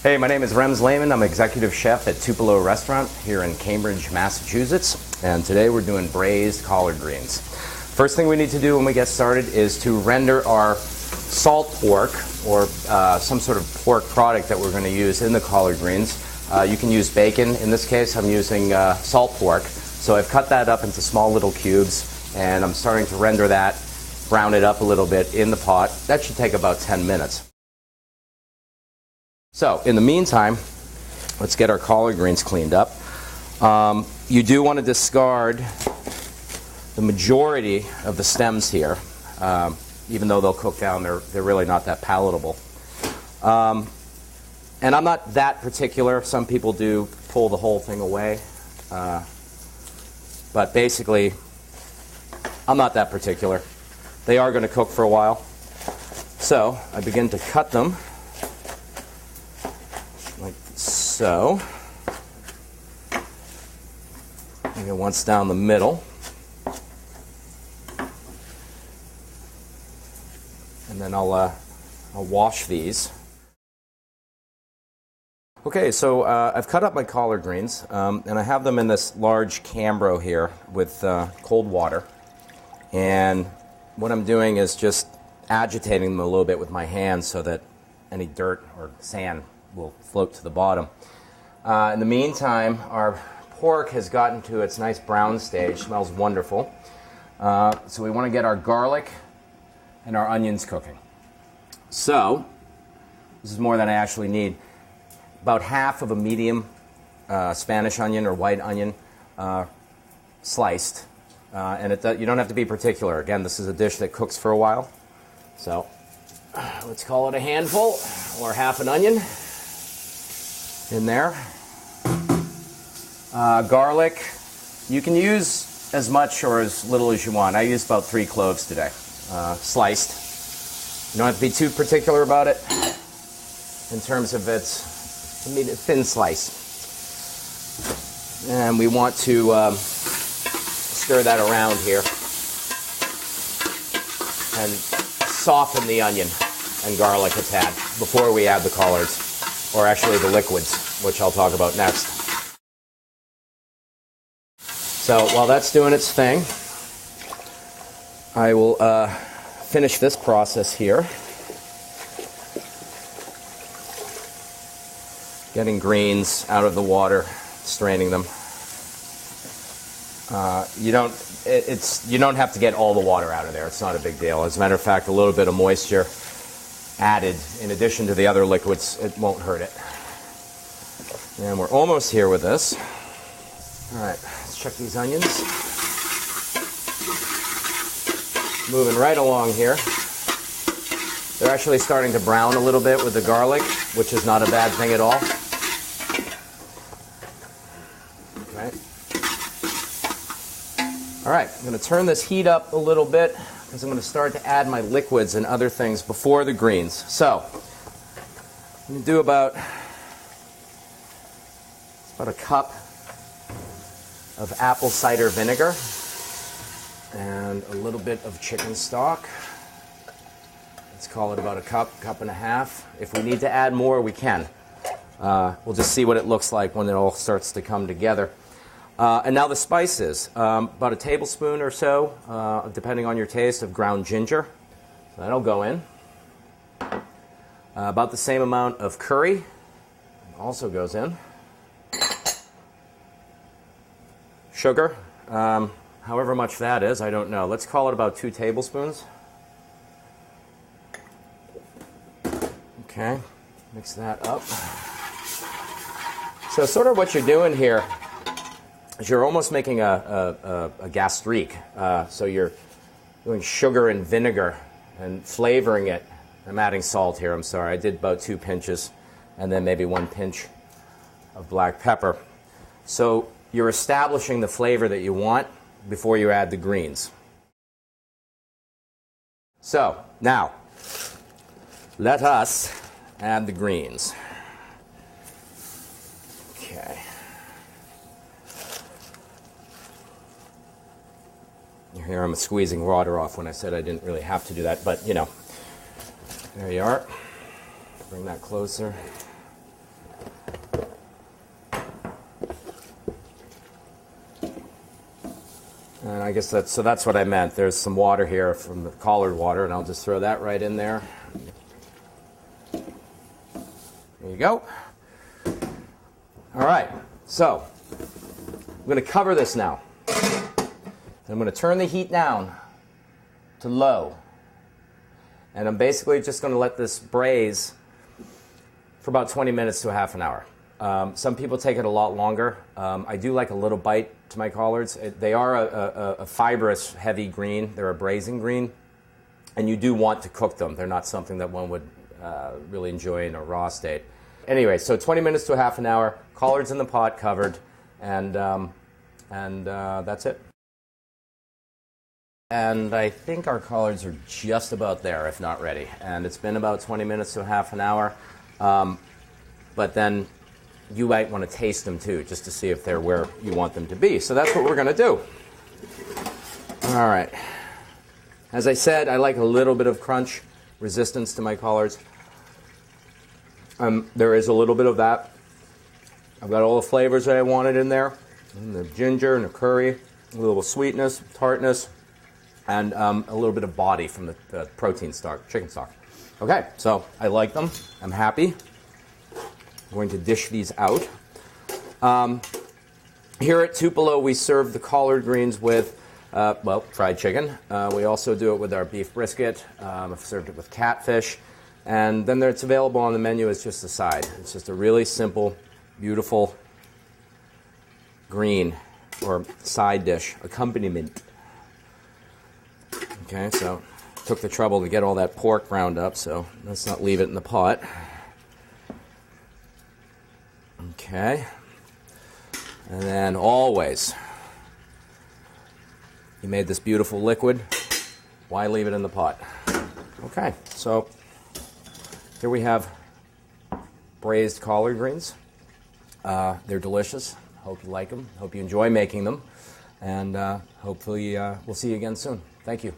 Hey, my name is Rems Lehman. I'm executive chef at Tupelo Restaurant here in Cambridge, Massachusetts. And today we're doing braised collard greens. First thing we need to do when we get started is to render our salt pork or some sort of pork product that we're going to use in the collard greens. You can use bacon. In this case, I'm using salt pork. So I've cut that up into small little cubes and I'm starting to render that, brown it up a little bit in the pot. That should take about 10 minutes. So, in the meantime, let's get our collard greens cleaned up. You do want to discard the majority of the stems here, even though they'll cook down, they're really not that palatable. And I'm not that particular. Some people do pull the whole thing away. But basically, I'm not that particular. They are going to cook for a while. So, I begin to cut them. Like so. Maybe once down the middle. And then I'll wash these. Okay, so I've cut up my collard greens, and I have them in this large Cambro here with cold water. And what I'm doing is just agitating them a little bit with my hands so that any dirt or sand will float to the bottom. In the meantime, our pork has gotten to its nice brown stage. Smells wonderful. So we want to get our garlic and our onions cooking. So this is more than I actually need. About half of a medium Spanish onion or white onion sliced. And you don't have to be particular. Again, this is a dish that cooks for a while. So let's call it a handful or half an onion in there. Garlic, you can use as much or as little as you want. I used about 3 cloves today, sliced. You don't have to be too particular about it in terms of its thin slice. And we want to stir that around here and soften the onion and garlic a tad before we add the collards. Or actually the liquids, which I'll talk about next. So while that's doing its thing, I will finish this process here. Getting greens out of the water, straining them. You don't have to get all the water out of there. It's not a big deal. As a matter of fact, a little bit of moisture added in addition to the other liquids, it won't hurt it. And we're almost here with this. All right, let's check these onions. Moving right along here. They're actually starting to brown a little bit with the garlic, which is not a bad thing at all. Okay. All right, I'm going to turn this heat up a little bit because I'm going to start to add my liquids and other things before the greens. So, I'm going to do about a cup of apple cider vinegar and a little bit of chicken stock. Let's call it about a cup and a half. If we need to add more, we can. We'll just see what it looks like when it all starts to come together. And now the spices, about a tablespoon or so, depending on your taste, of ground ginger. So that'll go in. About the same amount of curry also goes in. Sugar, however much that is, I don't know. Let's call it about 2 tablespoons. Okay, mix that up. So sort of what you're doing here is you're almost making a gastrique. So you're doing sugar and vinegar and flavoring it. I'm adding salt here, I'm sorry. I did about 2 pinches and then maybe 1 pinch of black pepper. So you're establishing the flavor that you want before you add the greens. So now, let us add the greens. Okay. Here I'm squeezing water off when I said I didn't really have to do that, but you know, there you are. Bring that closer. I guess that's what I meant. There's some water here from the collard water, and I'll just throw that right in there. There you go. All right, so I'm going to cover this now. I'm going to turn the heat down to low. And I'm basically just going to let this braise for about 20 minutes to a half an hour. Some people take it a lot longer. I do like a little bite to my collards. They are a fibrous, heavy green. They're a braising green. And you do want to cook them. They're not something that one would really enjoy in a raw state. Anyway, so 20 minutes to a half an hour. Collards in the pot covered. And that's it. And I think our collards are just about there, if not ready. And it's been about 20 minutes to a half an hour. But then you might want to taste them too, just to see if they're where you want them to be. So that's what we're going to do. All right. As I said, I like a little bit of crunch resistance to my collards. There is a little bit of that. I've got all the flavors that I wanted in there. And the ginger and the curry, a little sweetness, tartness, and a little bit of body from the protein stock, chicken stock. Okay, so I like them. I'm happy. I'm going to dish these out. Here at Tupelo, we serve the collard greens with, fried chicken. We also do it with our beef brisket. I've served it with catfish. And then it's available on the menu as just a side. It's just a really simple, beautiful green or side dish, accompaniment. Okay, so took the trouble to get all that pork ground up, so let's not leave it in the pot. Okay, and then always, you made this beautiful liquid, why leave it in the pot? Okay, so here we have braised collard greens. They're delicious. Hope you like them. Hope you enjoy making them. And hopefully we'll see you again soon. Thank you.